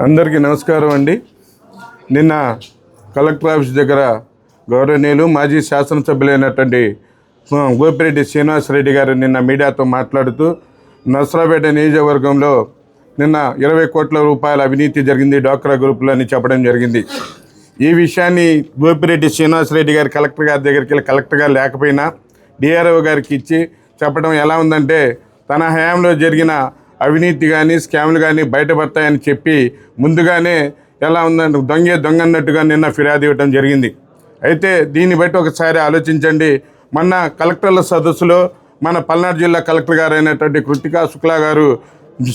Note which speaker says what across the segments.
Speaker 1: అందరికీ నమస్కారం అండి. నిన్న కలెక్టర్ ఆఫీస్ దగ్గర గౌరవనీయులు మాజీ శాసనసభ్యులైనటువంటి గోపిరెడ్డి శ్రీనివాసరెడ్డి గారు నిన్న మీడియాతో మాట్లాడుతూ నర్సరావుపేట నియోజకవర్గంలో నిన్న 20 కోట్ల రూపాయల అవినీతి జరిగింది డ్వాక్రా గ్రూపులో అని చెప్పడం జరిగింది. ఈ విషయాన్ని గోపిరెడ్డి శ్రీనివాసరెడ్డి గారు కలెక్టర్ గారి దగ్గరికి వెళ్ళి కలెక్టర్ గారు లేకపోయినా డిఆర్ఓ గారికి ఇచ్చి చెప్పడం ఎలా ఉందంటే తన హయాంలో జరిగిన అవినీతి కానీ స్కామ్లు కానీ బయటపడతాయని చెప్పి ముందుగానే ఎలా ఉందంటే దొంగ అన్నట్టుగా నిన్న ఫిర్యాదు ఇవ్వడం జరిగింది. అయితే దీన్ని బట్టి ఒకసారి ఆలోచించండి. మొన్న కలెక్టర్ల సదస్సులో మన పల్నాడు జిల్లా కలెక్టర్ గారు అయినటువంటి కృతికా శుక్లా గారు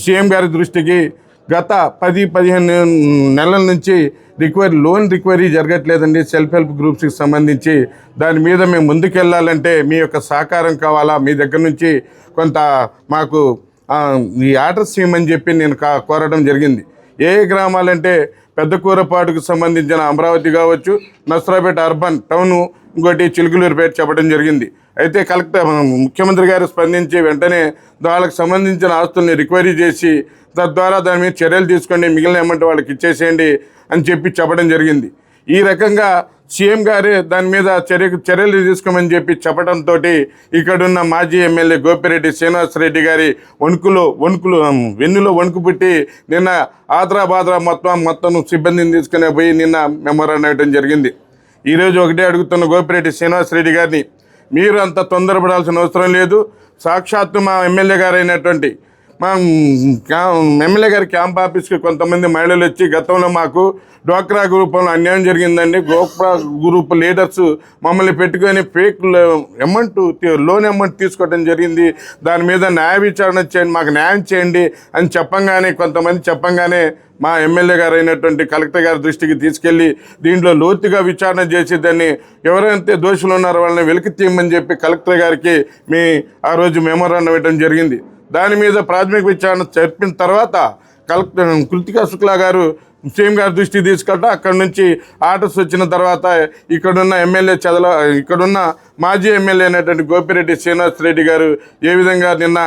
Speaker 1: సీఎం గారి దృష్టికి గత 10-15 నెలల నుంచి లోన్ రికవరీ జరగట్లేదండి సెల్ఫ్ హెల్ప్ గ్రూప్స్కి సంబంధించి. దాని మీద మేము ముందుకెళ్ళాలంటే మీ యొక్క సహకారం కావాలా, మీ దగ్గర నుంచి కొంత మాకు ఈ ఆర్డర్స్ ఇవ్వమని చెప్పి నేను కోరడం జరిగింది. ఏ గ్రామాలంటే పెద్ద కూరపాటుకు సంబంధించిన అమరావతి కావచ్చు, నర్సరావుపేట అర్బన్ టౌను, ఇంకోటి చిలుకలూరుపేట చెప్పడం జరిగింది. అయితే కలెక్టర్ ముఖ్యమంత్రి గారు స్పందించి వెంటనే వాళ్ళకి సంబంధించిన ఆస్తుల్ని రికవరీ చేసి తద్వారా దాని మీద చర్యలు తీసుకోండి, మిగిలిన అమౌంట్ వాళ్ళకి ఇచ్చేసేయండి అని చెప్పి చెప్పడం జరిగింది. ఈ రకంగా సీఎం గారే దాని మీద చర్యలు తీసుకోమని చెప్పి చెప్పడంతో ఇక్కడున్న మాజీ ఎమ్మెల్యే గోపిరెడ్డి శ్రీనివాసరెడ్డి గారి వెన్నులో వణుకు పుట్టి నిన్న ఆద్రాబాద్రా మొత్తం సిబ్బందిని తీసుకునే పోయి నిన్న మెమోరాండం ఇవ్వడం జరిగింది. ఈరోజు ఒకటే అడుగుతున్న గోపిరెడ్డి శ్రీనివాసరెడ్డి గారిని, మీరు అంత తొందరపడాల్సిన అవసరం లేదు. సాక్షాత్తు మా ఎమ్మెల్యే గారు అయినటువంటి మా ఎమ్మెల్యే గారి క్యాంప్ ఆఫీస్కి కొంతమంది మహిళలు వచ్చి గతంలో మాకు డ్వాక్రా గ్రూపులో అన్యాయం జరిగిందండి, డ్వాక్రా గ్రూప్ లీడర్స్ మమ్మల్ని పెట్టుకొని ఫేక్ లోన్ అమౌంట్ తీసుకోవడం జరిగింది, దాని మీద న్యాయ విచారణ చేయండి, మాకు న్యాయం చేయండి అని చెప్పంగానే మా ఎమ్మెల్యే గారు అయినటువంటి కలెక్టర్ గారి దృష్టికి తీసుకెళ్ళి దీంట్లో లోతుగా విచారణ చేసి దాన్ని ఎవరైతే దోషులు ఉన్నారో వాళ్ళని వెలికి తీయమని చెప్పి కలెక్టర్ గారికి ఆ రోజు మెమోరాండం ఇవ్వడం జరిగింది. దాని మీద ప్రాథమిక విచారణ జరిపిన తర్వాత కలెక్టర్ కృతికా శుక్లా గారు సీఎం గారి దృష్టికి తీసుకెళ్ళటం, అక్కడి నుంచి ఆర్డర్స్ వచ్చిన తర్వాత ఇక్కడున్న మాజీ ఎమ్మెల్యే అయినటువంటి గోపిరెడ్డి శ్రీనివాసరెడ్డి గారు ఏ విధంగా నిన్న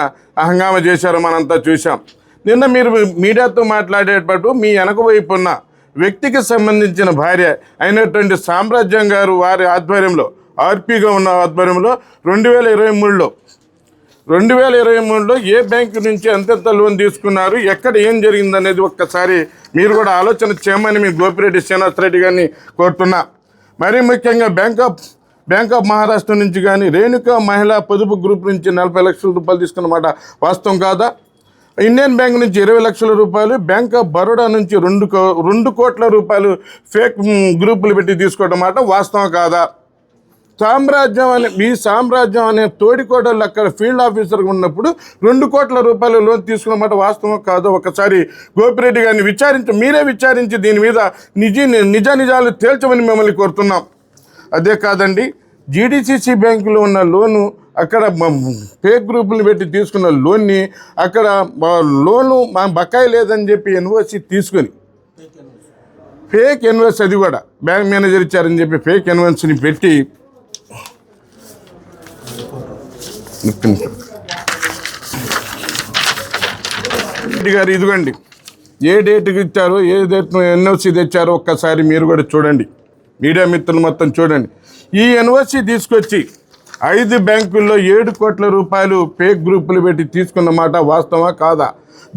Speaker 1: హంగామా చేశారో మనంతా చూసాం. నిన్న మీరు మీడియాతో మాట్లాడేటప్పుడు మీ వెనక వైపు ఉన్న వ్యక్తికి సంబంధించిన భార్య అయినటువంటి సామ్రాజ్యం గారు వారి ఆధ్వర్యంలో ఆర్పీగా ఉన్న ఆధ్వర్యంలో 2023లో ఏ బ్యాంకు నుంచి ఎంతెంత లోన్ తీసుకున్నారు, ఎక్కడ ఏం జరిగిందనేది ఒక్కసారి మీరు కూడా ఆలోచన చేయమని మీ గోపిరెడ్డి శ్రీనివాసరెడ్డి గారిని కోరుతున్నా. మరీ ముఖ్యంగా బ్యాంక్ ఆఫ్ మహారాష్ట్ర నుంచి కానీ రేణుకా మహిళా పొదుపు గ్రూప్ నుంచి 40 లక్షల రూపాయలు తీసుకున్నమాట వాస్తవం కాదా? ఇండియన్ బ్యాంక్ నుంచి 20 లక్షల రూపాయలు, బ్యాంక్ ఆఫ్ బరోడా నుంచి 2 కోట్ల రూపాయలు ఫేక్ గ్రూపులు పెట్టి తీసుకోవడం మాట వాస్తవం కాదా? సామ్రాజ్యం అనే తోడికోటలు అక్కడ ఫీల్డ్ ఆఫీసర్గా ఉన్నప్పుడు 2 కోట్ల రూపాయల లోన్ తీసుకున్నమాట వాస్తవం కాదో ఒకసారి గోపిరెడ్డి గారిని మీరే విచారించి దీని మీద నిజాలు తేల్చమని మిమ్మల్ని కోరుతున్నాం. అదే కాదండి, జీడీసీసీ బ్యాంకులో ఉన్న లోను అక్కడ ఫేక్ గ్రూపులు పెట్టి తీసుకున్న లోన్ని అక్కడ లోను మా బకాయి లేదని చెప్పి ఎన్ఓసి తీసుకొని ఫేక్ ఎన్ఓసి, అది కూడా బ్యాంక్ మేనేజర్ ఇచ్చారని చెప్పి ఫేక్ ఎన్ఓసిని పెట్టి రెడ్డి గారు ఇదిగోండి ఏ డేట్కి ఇచ్చారో ఏ డేట్ ఎన్ఓసి తెచ్చారో ఒక్కసారి మీరు కూడా చూడండి, మీడియా మిత్రులు మొత్తం చూడండి. ఈ ఎన్ఓసి తీసుకొచ్చి 5 బ్యాంకుల్లో 7 కోట్ల రూపాయలు ఫేక్ గ్రూపులు పెట్టి తీసుకున్నమాట వాస్తవా కాదా?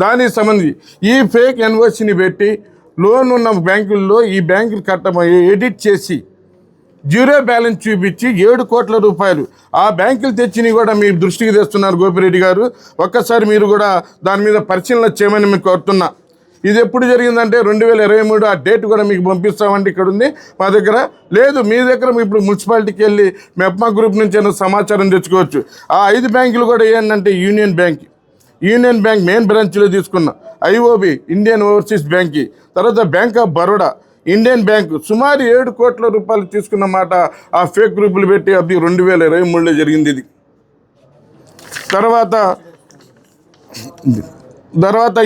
Speaker 1: దానికి సంబంధించి ఈ ఫేక్ ఎన్ఓసిని పెట్టి లోన్ ఉన్న బ్యాంకుల్లో ఈ బ్యాంకులు ఎడిట్ చేసి జీరో బ్యాలెన్స్ చూపించి 7 కోట్ల రూపాయలు ఆ బ్యాంకులు తెచ్చినవి కూడా మీ దృష్టికి తెస్తున్నారు గోపిరెడ్డి గారు. ఒక్కసారి మీరు కూడా దాని మీద పరిశీలన చేయమని మీకు కోరుతున్నా. ఇది ఎప్పుడు జరిగిందంటే 2023 ఆ డేట్ కూడా మీకు పంపిస్తామండి, ఇక్కడ ఉంది మా దగ్గర. లేదు మీ దగ్గర ఇప్పుడు మున్సిపాలిటీకి వెళ్ళి మెప్మా గ్రూప్ నుంచి ఏమైనా సమాచారం తెచ్చుకోవచ్చు. ఆ 5 బ్యాంకులు కూడా ఏంటంటే యూనియన్ బ్యాంక్ మెయిన్ బ్రాంచ్లో తీసుకున్న, ఐఓబి ఇండియన్ ఓవర్సీస్ బ్యాంక్, తర్వాత bank of Baroda, Indian bank సుమారు 7 కోట్ల రూపాయలు తీసుకున్న మాట ఆ ఫేక్ గ్రూపులు పెట్టి అది 2023లో జరిగింది. ఇది తర్వాత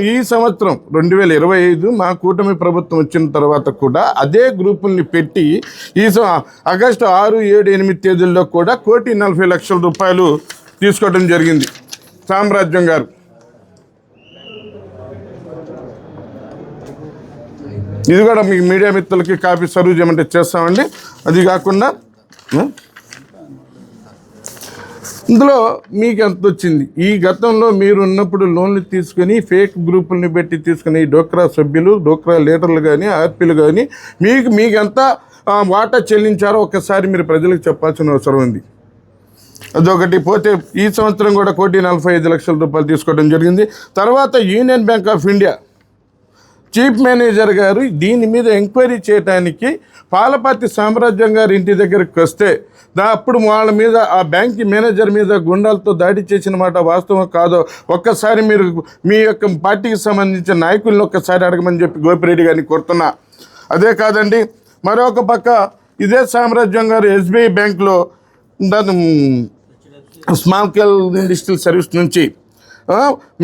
Speaker 1: ఈ సంవత్సరం 2025 మా కూటమి ప్రభుత్వం వచ్చిన తర్వాత కూడా అదే గ్రూపుల్ని పెట్టి ఆగస్టు 6, 7, 8 తేదీల్లో కూడా 1,40,00,000 రూపాయలు తీసుకోవడం జరిగింది సామ్రాజ్యం గారు. ఇది కూడా మీకు మీడియా మిత్రులకి కాపీ సర్వ్ చేయమంటే చేస్తామండి. అది కాకుండా ఇందులో మీకు ఎంత వచ్చింది, ఈ గతంలో మీరు ఉన్నప్పుడు లోన్లు తీసుకొని ఫేక్ గ్రూపుల్ని పెట్టి తీసుకుని డోక్రా సభ్యులు, డోక్రా లీడర్లు కానీ, ఆర్పీలు కానీ మీకు ఎంత వాటా చెల్లించారో ఒకసారి మీరు ప్రజలకు చెప్పాల్సిన అవసరం ఉంది. అదొకటి. పోతే ఈ సంవత్సరం కూడా 1,45,00,000 రూపాయలు తీసుకోవడం జరిగింది. తర్వాత union bank of India chief manager గారు దీని మీద ఎంక్వైరీ చేయడానికి పాలపర్తి సామ్రాజ్యం గారి ఇంటి దగ్గరికి వస్తే అప్పుడు వాళ్ళ మీద, ఆ బ్యాంక్ మేనేజర్ మీద గుండాలతో దాడి చేసిన మాట వాస్తవం కాదో ఒక్కసారి మీరు మీ యొక్క పార్టీకి సంబంధించిన నాయకులను ఒక్కసారి అడగమని చెప్పి గోపిరెడ్డి గారిని కోరుతున్నా. అదే కాదండి, మరొక పక్క ఇదే సామ్రాజ్యం గారు ఎస్బీఐ బ్యాంక్లో స్మాల్ స్కేల్ ఇండస్ట్రియల్ సర్వీస్ నుంచి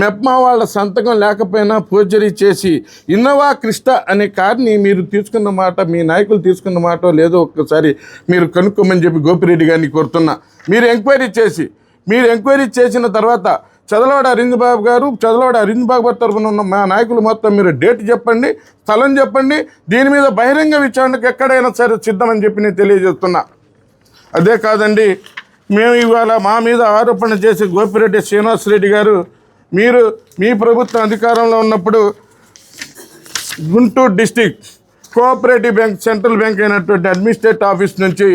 Speaker 1: మెప్మా వాళ్ళ సంతకం లేకపోయినా ఫోర్జరీ చేసి ఇన్నోవా క్రిస్టా అనే కార్ని మీరు తీసుకున్న మాట, మీ నాయకులు తీసుకున్న మాట లేదో ఒక్కసారి మీరు కనుక్కోమని చెప్పి గోపిరెడ్డి గారిని కోరుతున్నా. మీరు ఎంక్వైరీ చేసిన తర్వాత చదలవాడ అరవింద్ బాబు గారు, చదలవాడ అరవింద్ బాబు తరఫున ఉన్న మా నాయకులు మొత్తం మీరు డేట్ చెప్పండి, స్థలం చెప్పండి, దీని మీద బహిరంగ విచారణకు ఎక్కడైనా సరే సిద్ధమని చెప్పి నేను తెలియజేస్తున్నా. అదే కాదండి, మేము ఇవాళ మా మీద ఆరోపణ చేసి గోపిరెడ్డి శ్రీనివాసరెడ్డి గారు, మీరు మీ ప్రభుత్వం అధికారంలో ఉన్నప్పుడు Guntur district cooperative bank, central bank అయినటువంటి అడ్మినిస్ట్రేటివ్ ఆఫీస్ నుంచి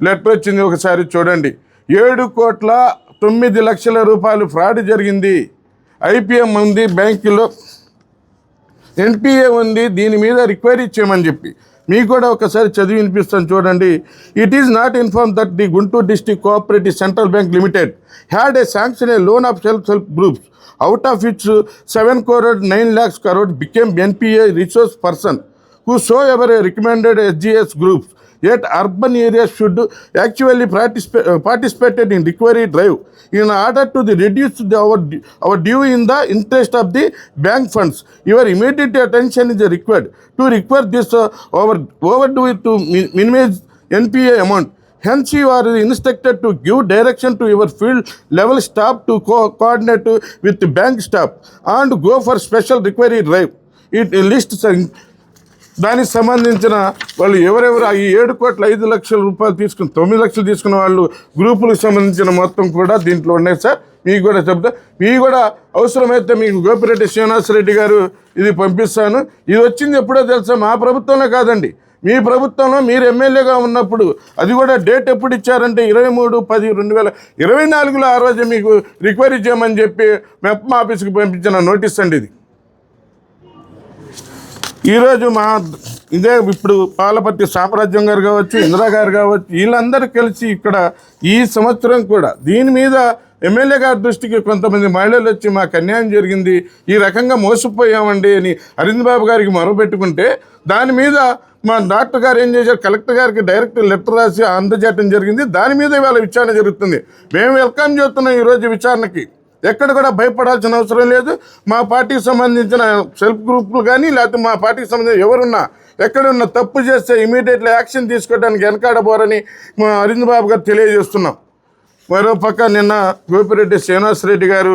Speaker 1: లెటర్ వచ్చింది, ఒకసారి చూడండి. 7,09,00,000 రూపాయలు ఫ్రాడ్ జరిగింది, ఐపీఎం ఉంది, బ్యాంకులో ఎన్పిఏ ఉంది, దీని మీద రిక్వైరీ చేయమని చెప్పి మీకు కూడా ఒకసారి చదివి వినిపిస్తాను చూడండి. It is not inform that the Guntur district cooperative central bank limited had a sanction A loan of self groups out of which 7 crore 9 lakhs crore became NPA resource person whosoever recommended SGS groups. Yet urban areas should actually participated in recovery drive in order to reduce our due in the interest of the bank funds. Your immediate attention is required to recover this overdue to minimize NPA amount. Hence, you are instructed to give direction to your field level staff to coordinate with the bank staff and go for special recovery drive. It lists దానికి సంబంధించిన వాళ్ళు ఎవరెవరు ఈ 7,05,00,000 రూపాయలు తీసుకుని 9 లక్షలు తీసుకున్న వాళ్ళు గ్రూపులకు సంబంధించిన మొత్తం కూడా దీంట్లో ఉన్నాయి సార్. మీకు కూడా చెప్తా, మీకు కూడా అవసరమైతే మీకు గోపిరెడ్డి శ్రీనివాసరెడ్డి గారు ఇది పంపిస్తాను. ఇది వచ్చింది ఎప్పుడో తెలుసా, మా ప్రభుత్వంలో కాదండి, మీ ప్రభుత్వంలో మీరు ఎమ్మెల్యేగా ఉన్నప్పుడు. అది కూడా డేట్ ఎప్పుడు ఇచ్చారంటే 23/10/2024లో ఆ రోజు మీకు రిక్వైరీ చేయమని చెప్పి మెప్మా ఆఫీస్కి పంపించిన నోటీస్ అండి ఇది. ఈరోజు ఇదే ఇప్పుడు పాలపర్తి సామ్రాజ్యం గారు కావచ్చు, ఇందిరా గారు కావచ్చు, వీళ్ళందరూ కలిసి ఇక్కడ ఈ సంవత్సరం కూడా దీని మీద ఎమ్మెల్యే గారి దృష్టికి కొంతమంది మహిళలు వచ్చి మాకు అన్యాయం జరిగింది, ఈ రకంగా మోసపోయామండి అని అరవింద్ బాబు గారికి మొరపెట్టుకుంటే దాని మీద మా డాక్టర్ గారు ఏం చేశారు, కలెక్టర్ గారికి డైరెక్ట్ లెటర్ రాసి అందజేయడం జరిగింది. దాని మీద ఇవాళ విచారణ జరుగుతుంది. మేము వెల్కమ్ చేస్తున్నాం ఈరోజు విచారణకి. ఎక్కడ కూడా భయపడాల్సిన అవసరం లేదు. మా పార్టీకి సంబంధించిన సెల్ఫ్ గ్రూపులు కానీ లేకపోతే మా పార్టీకి సంబంధించిన ఎవరున్నా ఎక్కడున్నా తప్పు చేస్తే ఇమీడియట్లీ యాక్షన్ తీసుకోవడానికి వెనకాడబోరని మా అరవింద్ బాబు గారు తెలియజేస్తున్నాం. మరోపక్క నిన్న గోపిరెడ్డి శ్రీనివాసరెడ్డి గారు